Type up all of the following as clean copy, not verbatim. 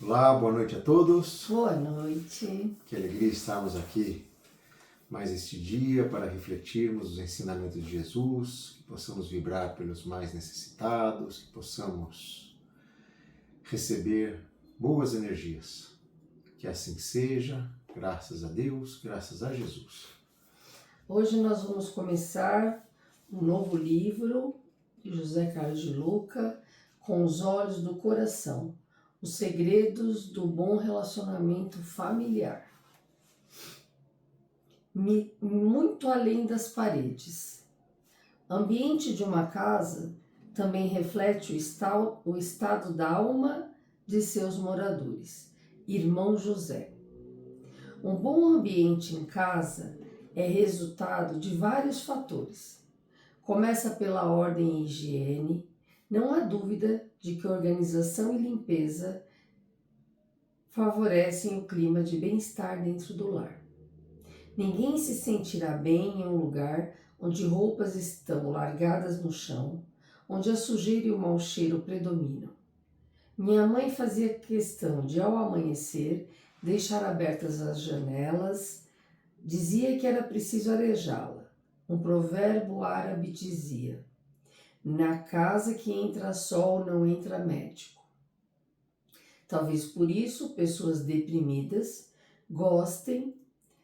Olá, boa noite a todos. Boa noite. Que alegria estarmos aqui mais este dia para refletirmos os ensinamentos de Jesus, que possamos vibrar pelos mais necessitados, que possamos receber boas energias. Que assim seja, graças a Deus, graças a Jesus. Hoje nós vamos começar um novo livro de José Carlos de Luca, Com os Olhos do Coração, os segredos do bom relacionamento familiar. Muito além das paredes. O ambiente de uma casa também reflete o estado da alma de seus moradores. Irmão José. Um bom ambiente em casa é resultado de vários fatores. Começa pela ordem e higiene. Não há dúvida de que organização e limpeza favorecem o clima de bem-estar dentro do lar. Ninguém se sentirá bem em um lugar onde roupas estão largadas no chão, onde a sujeira e o mau cheiro predominam. Minha mãe fazia questão de, ao amanhecer, deixar abertas as janelas. Dizia que era preciso arejá-la. Um provérbio árabe dizia: na casa que entra sol não entra médico. Talvez por isso pessoas deprimidas gostem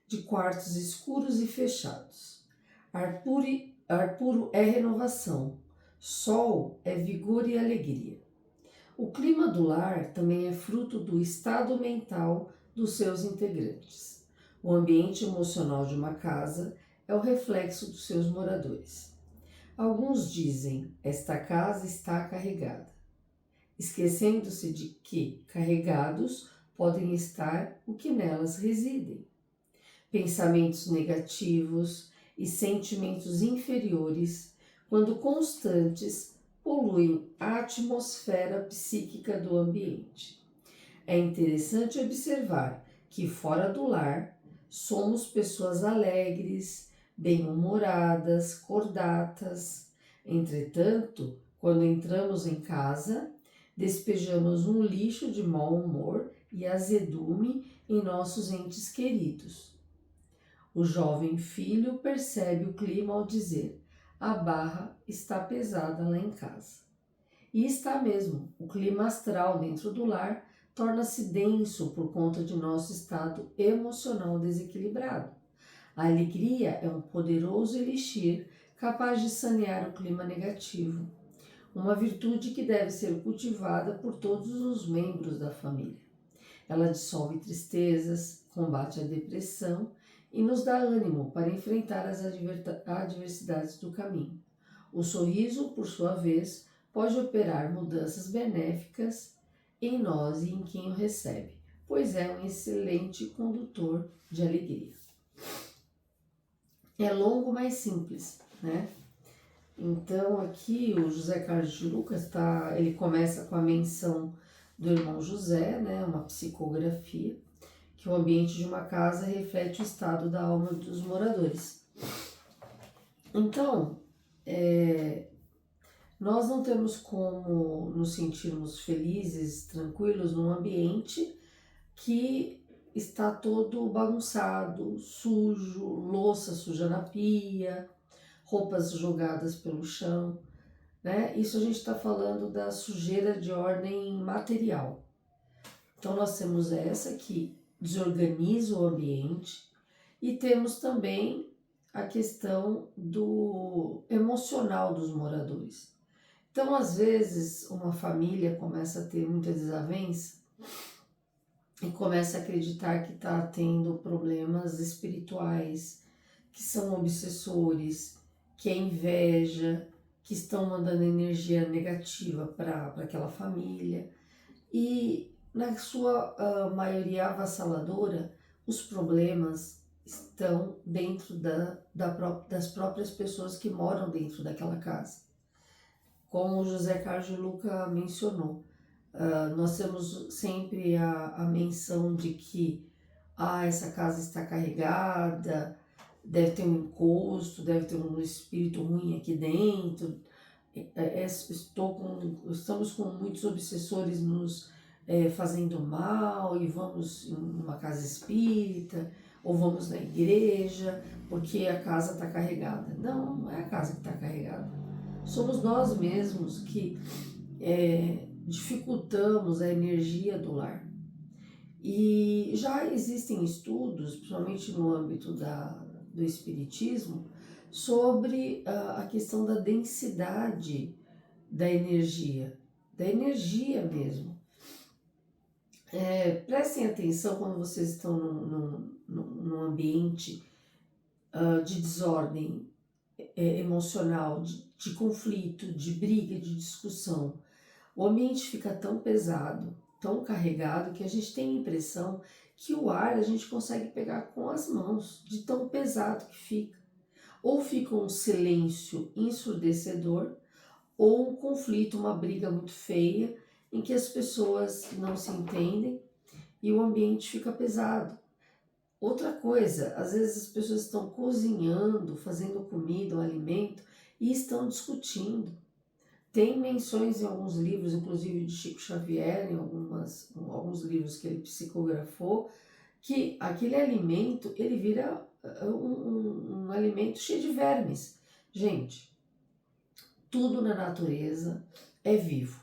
de quartos escuros e fechados. Ar puro é renovação, sol é vigor e alegria. O clima do lar também é fruto do estado mental dos seus integrantes. O ambiente emocional de uma casa é o reflexo dos seus moradores. Alguns dizem: esta casa está carregada, esquecendo-se de que carregados podem estar o que nelas residem. Pensamentos negativos e sentimentos inferiores, quando constantes, poluem a atmosfera psíquica do ambiente. É interessante observar que fora do lar somos pessoas alegres, bem-humoradas, cordatas. Entretanto, quando entramos em casa, despejamos um lixo de mau humor e azedume em nossos entes queridos. O jovem filho percebe o clima ao dizer: a barra está pesada lá em casa. E está mesmo, o clima astral dentro do lar torna-se denso por conta de nosso estado emocional desequilibrado. A alegria é um poderoso elixir capaz de sanear o clima negativo, uma virtude que deve ser cultivada por todos os membros da família. Ela dissolve tristezas, combate a depressão e nos dá ânimo para enfrentar as adversidades do caminho. O sorriso, por sua vez, pode operar mudanças benéficas em nós e em quem o recebe, pois é um excelente condutor de alegria. É longo, mas simples, né? Então aqui o José Carlos de Lucas ele começa com a menção do irmão José, né? Uma psicografia, que o ambiente de uma casa reflete o estado da alma dos moradores. Então, nós não temos como nos sentirmos felizes, tranquilos num ambiente que está todo bagunçado, sujo, louça suja na pia, roupas jogadas pelo chão, né? Isso a gente está falando da sujeira de ordem material. Então nós temos essa que desorganiza o ambiente e temos também a questão do emocional dos moradores. Então, às vezes, uma família começa a ter muita desavença e começa a acreditar que está tendo problemas espirituais, que são obsessores, que é inveja, que estão mandando energia negativa para aquela família. E, na sua maioria avassaladora, os problemas estão dentro das próprias pessoas que moram dentro daquela casa. Como o José Carlos de Luca mencionou, nós temos sempre a menção de que essa casa está carregada, deve ter um encosto, deve ter um espírito ruim aqui dentro. Estamos com muitos obsessores nos fazendo mal e vamos em uma casa espírita ou vamos na igreja porque a casa está carregada. Não, não é a casa que está carregada. Somos nós mesmos que dificultamos a energia do lar. E já existem estudos, principalmente no âmbito do espiritismo, sobre a questão da densidade da energia mesmo. Prestem atenção quando vocês estão num ambiente de desordem emocional, de conflito, de briga, de discussão. O ambiente fica tão pesado, tão carregado, que a gente tem a impressão que o ar a gente consegue pegar com as mãos, de tão pesado que fica. Ou fica um silêncio ensurdecedor, ou um conflito, uma briga muito feia, em que as pessoas não se entendem e o ambiente fica pesado. Outra coisa, às vezes as pessoas estão cozinhando, fazendo comida, um alimento, e estão discutindo. Tem menções em alguns livros, inclusive de Chico Xavier, em alguns livros que ele psicografou, que aquele alimento, ele vira um alimento cheio de vermes. Gente, tudo na natureza é vivo.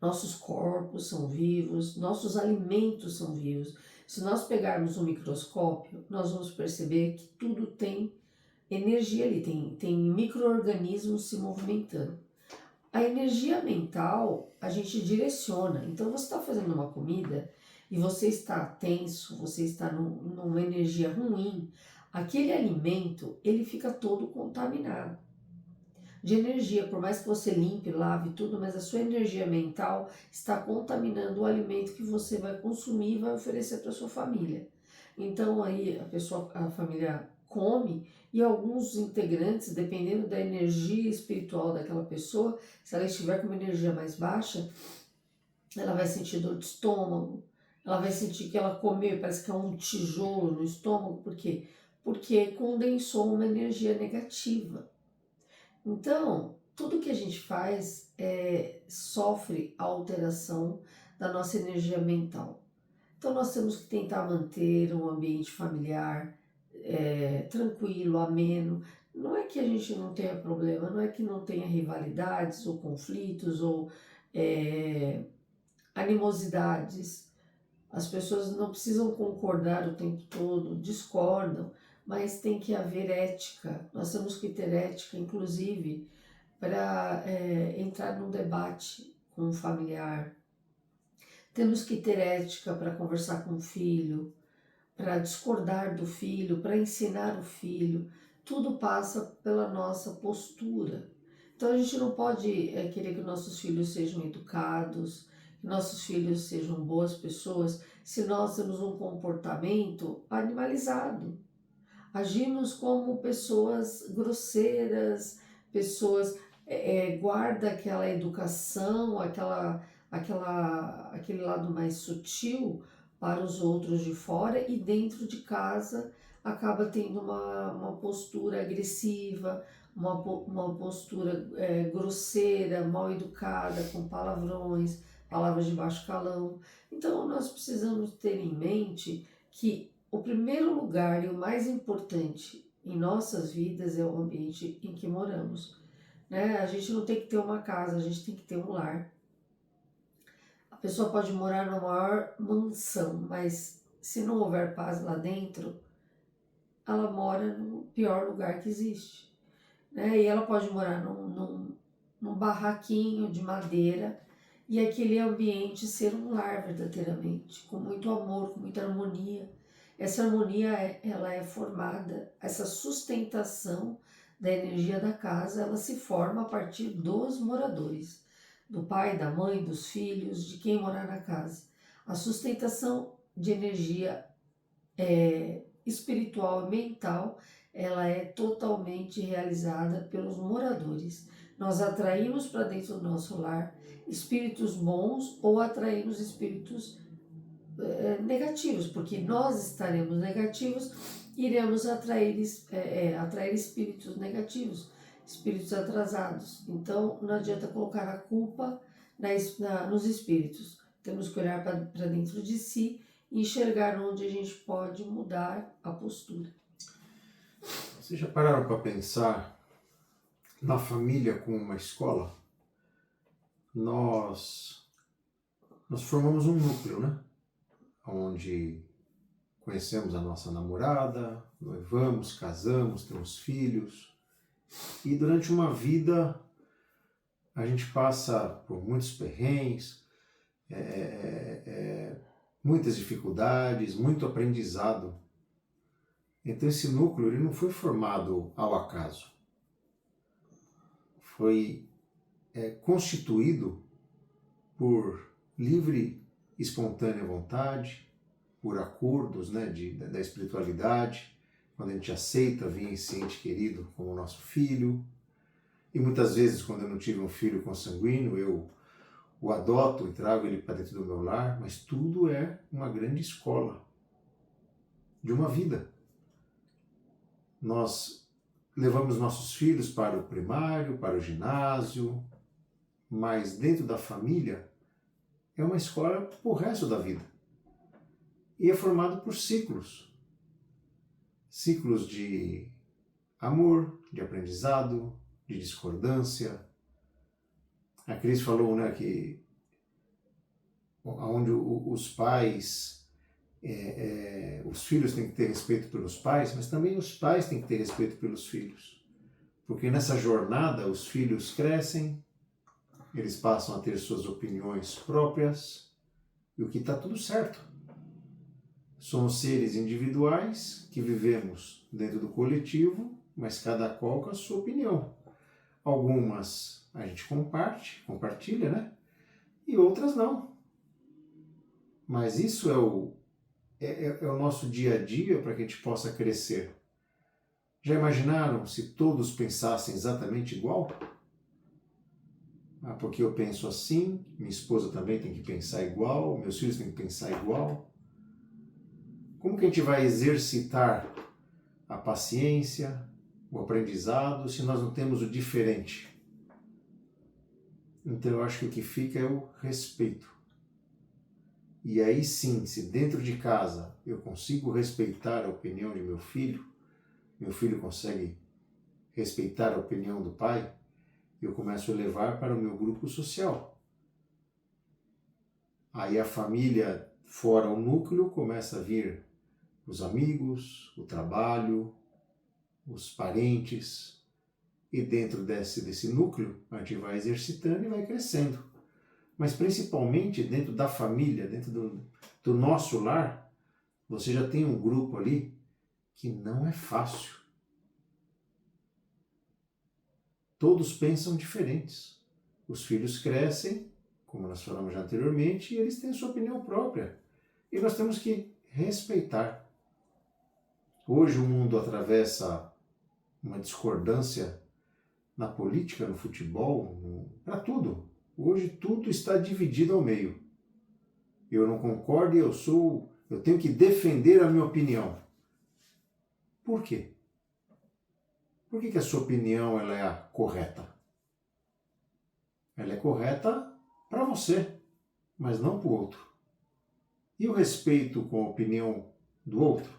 Nossos corpos são vivos, nossos alimentos são vivos. Se nós pegarmos um microscópio, nós vamos perceber que tudo tem energia ali, tem micro-organismos se movimentando. A energia mental a gente direciona. Então você está fazendo uma comida e você está tenso, você está numa energia ruim, aquele alimento ele fica todo contaminado de energia. Por mais que você limpe, lave tudo, mas a sua energia mental está contaminando o alimento que você vai consumir e vai oferecer para sua família. Então aí a família come e alguns integrantes, dependendo da energia espiritual daquela pessoa, se ela estiver com uma energia mais baixa, ela vai sentir dor de estômago, ela vai sentir que ela comeu, parece que é um tijolo no estômago. Por quê? Porque condensou uma energia negativa. Então, tudo que a gente faz sofre a alteração da nossa energia mental. Então, nós temos que tentar manter um ambiente familiar tranquilo, ameno. Não é que a gente não tenha problema, não é que não tenha rivalidades ou conflitos ou animosidades. As pessoas não precisam concordar o tempo todo, discordam, mas tem que haver ética. Nós temos que ter ética, inclusive, para entrar num debate com um familiar. Temos que ter ética para conversar com o filho, para discordar do filho, para ensinar o filho. Tudo passa pela nossa postura. Então a gente não pode querer que nossos filhos sejam educados, que nossos filhos sejam boas pessoas, se nós temos um comportamento animalizado. Agimos como pessoas grosseiras, pessoas guarda aquela educação, aquele lado mais sutil para os outros de fora, e dentro de casa acaba tendo uma postura agressiva, uma postura grosseira, mal educada, com palavrões, palavras de baixo calão. Então nós precisamos ter em mente que o primeiro lugar e o mais importante em nossas vidas é o ambiente em que moramos. Né? A gente não tem que ter uma casa, a gente tem que ter um lar. A pessoa pode morar na maior mansão, mas se não houver paz lá dentro, ela mora no pior lugar que existe. Né? E ela pode morar num barraquinho de madeira e aquele ambiente ser um lar verdadeiramente, com muito amor, com muita harmonia. Essa harmonia ela é formada, essa sustentação da energia da casa, ela se forma a partir dos moradores, do pai, da mãe, dos filhos, de quem morar na casa. A sustentação de energia espiritual e mental, ela é totalmente realizada pelos moradores. Nós atraímos para dentro do nosso lar espíritos bons ou atraímos espíritos negativos, porque nós estaremos negativos, iremos atrair espíritos negativos, espíritos atrasados. Então não adianta colocar a culpa nos espíritos. Temos que olhar para dentro de si e enxergar onde a gente pode mudar a postura. Vocês já pararam para pensar na família como uma escola? Nós formamos um núcleo, né? Onde conhecemos a nossa namorada, noivamos, casamos, temos filhos. E durante uma vida a gente passa por muitos perrengues, muitas dificuldades, muito aprendizado. Então esse núcleo ele não foi formado ao acaso. Foi constituído por livre e espontânea vontade, por acordos, né, da espiritualidade, quando a gente aceita vir esse ente querido como nosso filho. E muitas vezes, quando eu não tive um filho consanguíneo, eu o adoto e trago ele para dentro do meu lar, mas tudo é uma grande escola de uma vida. Nós levamos nossos filhos para o primário, para o ginásio, mas dentro da família é uma escola para o resto da vida. E é formado por ciclos. Ciclos de amor, de aprendizado, de discordância. A Cris falou, né, que onde os pais, os filhos têm que ter respeito pelos pais, mas também os pais têm que ter respeito pelos filhos. Porque nessa jornada os filhos crescem, eles passam a ter suas opiniões próprias, e o que está tudo certo. Somos seres individuais que vivemos dentro do coletivo, mas cada qual com a sua opinião. Algumas a gente compartilha, né? E outras não. Mas isso é o nosso dia a dia para que a gente possa crescer. Já imaginaram se todos pensassem exatamente igual? Porque eu penso assim, minha esposa também tem que pensar igual, meus filhos têm que pensar igual. Como que a gente vai exercitar a paciência, o aprendizado, se nós não temos o diferente? Então eu acho que o que fica é o respeito. E aí sim, se dentro de casa eu consigo respeitar a opinião de meu filho consegue respeitar a opinião do pai, eu começo a levar para o meu grupo social. Aí a família fora o núcleo começa a vir os amigos, o trabalho, os parentes, e dentro desse núcleo a gente vai exercitando e vai crescendo. Mas principalmente dentro da família, dentro do nosso lar, você já tem um grupo ali que não é fácil. Todos pensam diferentes. Os filhos crescem, como nós falamos já anteriormente, e eles têm a sua opinião própria. E nós temos que respeitar. Hoje o mundo atravessa uma discordância na política, no futebol, para tudo. Hoje tudo está dividido ao meio. Eu não concordo e eu tenho que defender a minha opinião. Por quê? Por que a sua opinião ela é a correta? Ela é correta para você, mas não para o outro. E o respeito com a opinião do outro?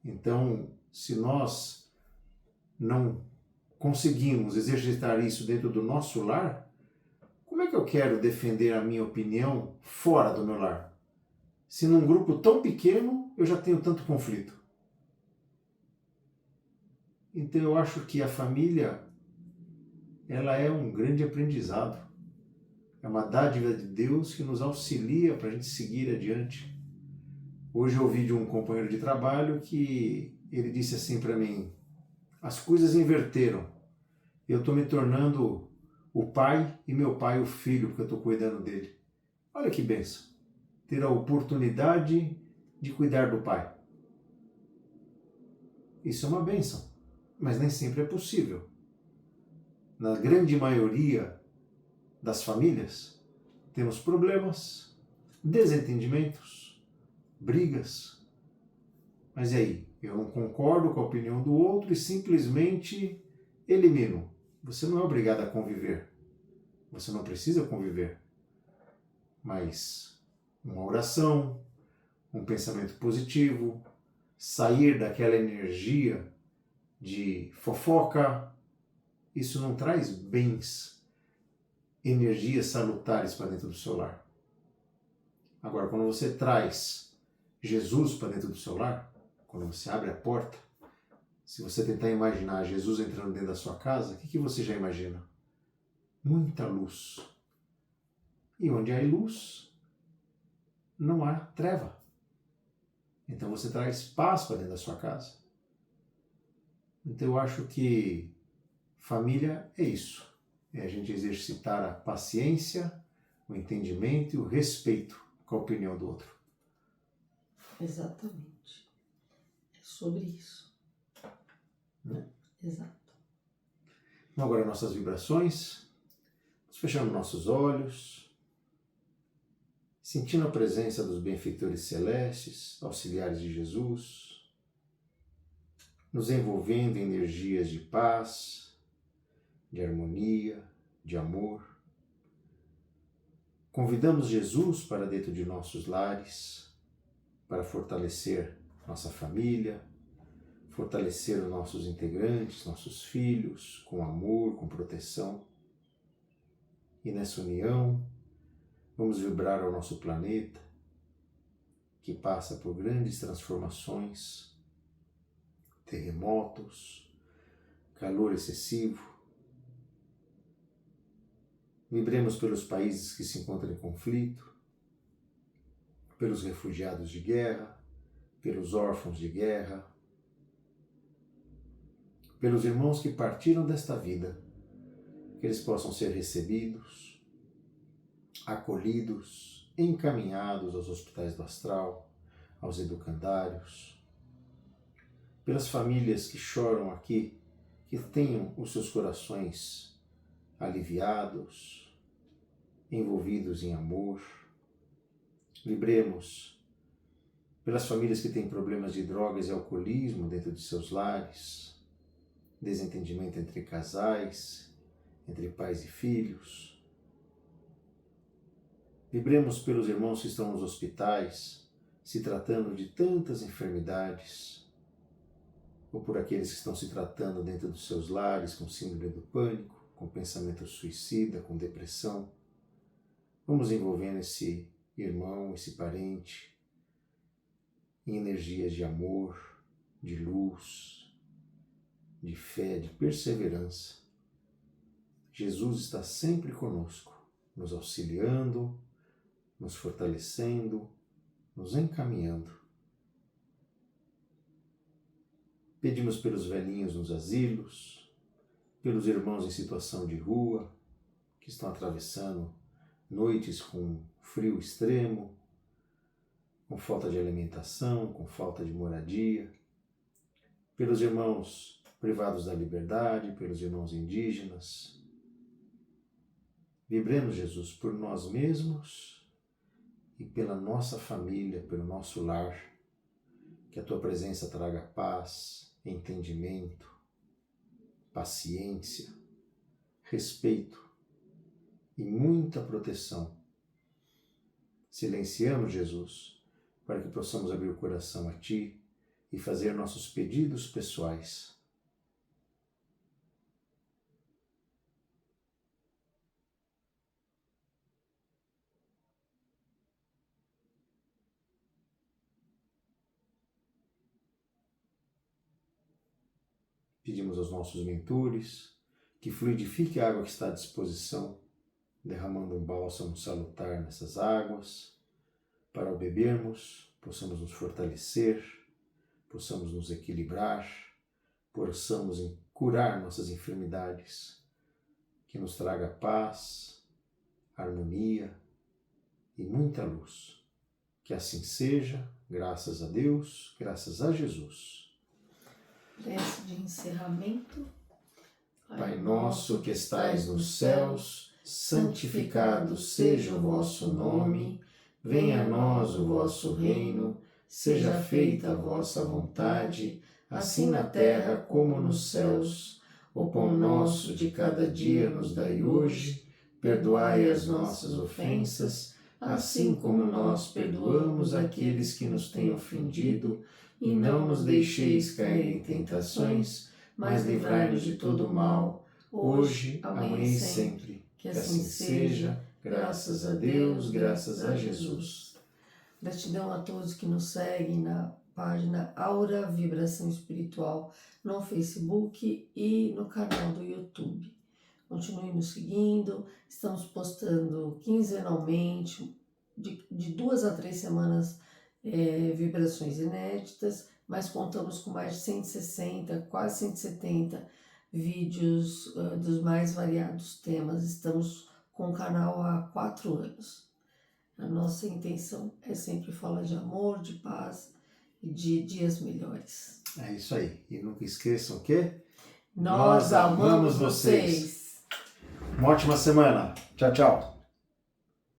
Então, se nós não conseguimos exercitar isso dentro do nosso lar, como é que eu quero defender a minha opinião fora do meu lar? Se num grupo tão pequeno eu já tenho tanto conflito. Então eu acho que a família, ela é um grande aprendizado. É uma dádiva de Deus que nos auxilia para a gente seguir adiante. Hoje eu ouvi de um companheiro de trabalho que ele disse assim para mim: as coisas inverteram. Eu estou me tornando o pai e meu pai o filho, porque eu estou cuidando dele. Olha que bênção. Ter a oportunidade de cuidar do pai. Isso é uma bênção, mas nem sempre é possível. Na grande maioria das famílias, temos problemas, desentendimentos, brigas. Mas e aí? Eu não concordo com a opinião do outro e simplesmente elimino. Você não é obrigado a conviver. Você não precisa conviver. mas uma oração, um pensamento positivo, sair daquela energia de fofoca, isso não traz bens, energias salutares para dentro do seu lar. Agora, quando você traz Jesus para dentro do seu lar, quando você abre a porta, se você tentar imaginar Jesus entrando dentro da sua casa, o que você já imagina? Muita luz. E onde há luz, não há treva. Então você traz paz para dentro da sua casa. Então eu acho que família é isso. É a gente exercitar a paciência, o entendimento e o respeito com a opinião do outro. Exatamente. É sobre isso. Né? Exato. Então agora nossas vibrações, fechando nossos olhos, sentindo a presença dos benfeitores celestes, auxiliares de Jesus, nos envolvendo em energias de paz, de harmonia, de amor. Convidamos Jesus para dentro de nossos lares, para fortalecer nossa família, fortalecer os nossos integrantes, nossos filhos, com amor, com proteção. E nessa união, vamos vibrar ao nosso planeta, que passa por grandes transformações, terremotos, calor excessivo. Vibremos pelos países que se encontram em conflito, pelos refugiados de guerra, pelos órfãos de guerra, pelos irmãos que partiram desta vida, que eles possam ser recebidos, acolhidos, encaminhados aos hospitais do astral, aos educandários, pelas famílias que choram aqui, que tenham os seus corações aliviados, envolvidos em amor. Vibremos pelas famílias que têm problemas de drogas e alcoolismo dentro de seus lares, desentendimento entre casais, entre pais e filhos. Vibremos pelos irmãos que estão nos hospitais, se tratando de tantas enfermidades, ou por aqueles que estão se tratando dentro dos seus lares com síndrome do pânico, com pensamento suicida, com depressão. Vamos envolvendo esse irmão, esse parente, em energias de amor, de luz, de fé, de perseverança. Jesus está sempre conosco, nos auxiliando, nos fortalecendo, nos encaminhando. Pedimos pelos velhinhos nos asilos, pelos irmãos em situação de rua, que estão atravessando noites com frio extremo, com falta de alimentação, com falta de moradia, pelos irmãos privados da liberdade, pelos irmãos indígenas. Vibremos, Jesus, por nós mesmos e pela nossa família, pelo nosso lar, que a Tua presença traga paz, entendimento, paciência, respeito e muita proteção. Silenciamos, Jesus, para que possamos abrir o coração a Ti e fazer nossos pedidos pessoais. Pedimos aos nossos mentores que fluidifique a água que está à disposição, derramando um bálsamo salutar nessas águas, para ao bebermos, possamos nos fortalecer, possamos nos equilibrar, possamos curar nossas enfermidades, que nos traga paz, harmonia e muita luz. Que assim seja, graças a Deus, graças a Jesus. Prece de encerramento. Pai nosso que estais nos céus, santificado seja o vosso nome, venha a nós o vosso reino, seja feita a vossa vontade, assim na terra como nos céus. O pão nosso de cada dia nos dai hoje, perdoai as nossas ofensas, assim como nós perdoamos aqueles que nos têm ofendido, e não nos deixeis cair em tentações, mas livrai-nos de todo mal, hoje, amanhã e sempre. Que assim seja, graças a Deus, graças a Jesus. Gratidão a todos que nos seguem na página Aura Vibração Espiritual no Facebook e no canal do YouTube. Continue nos seguindo, estamos postando quinzenalmente, de 2 a 3 semanas, vibrações inéditas, mas contamos com mais de 160, quase 170 vídeos dos mais variados temas. Estamos com o canal há 4 anos. A nossa intenção é sempre falar de amor, de paz e de dias melhores. É isso aí. E nunca esqueçam que nós amamos vocês. Uma ótima semana. Tchau, tchau.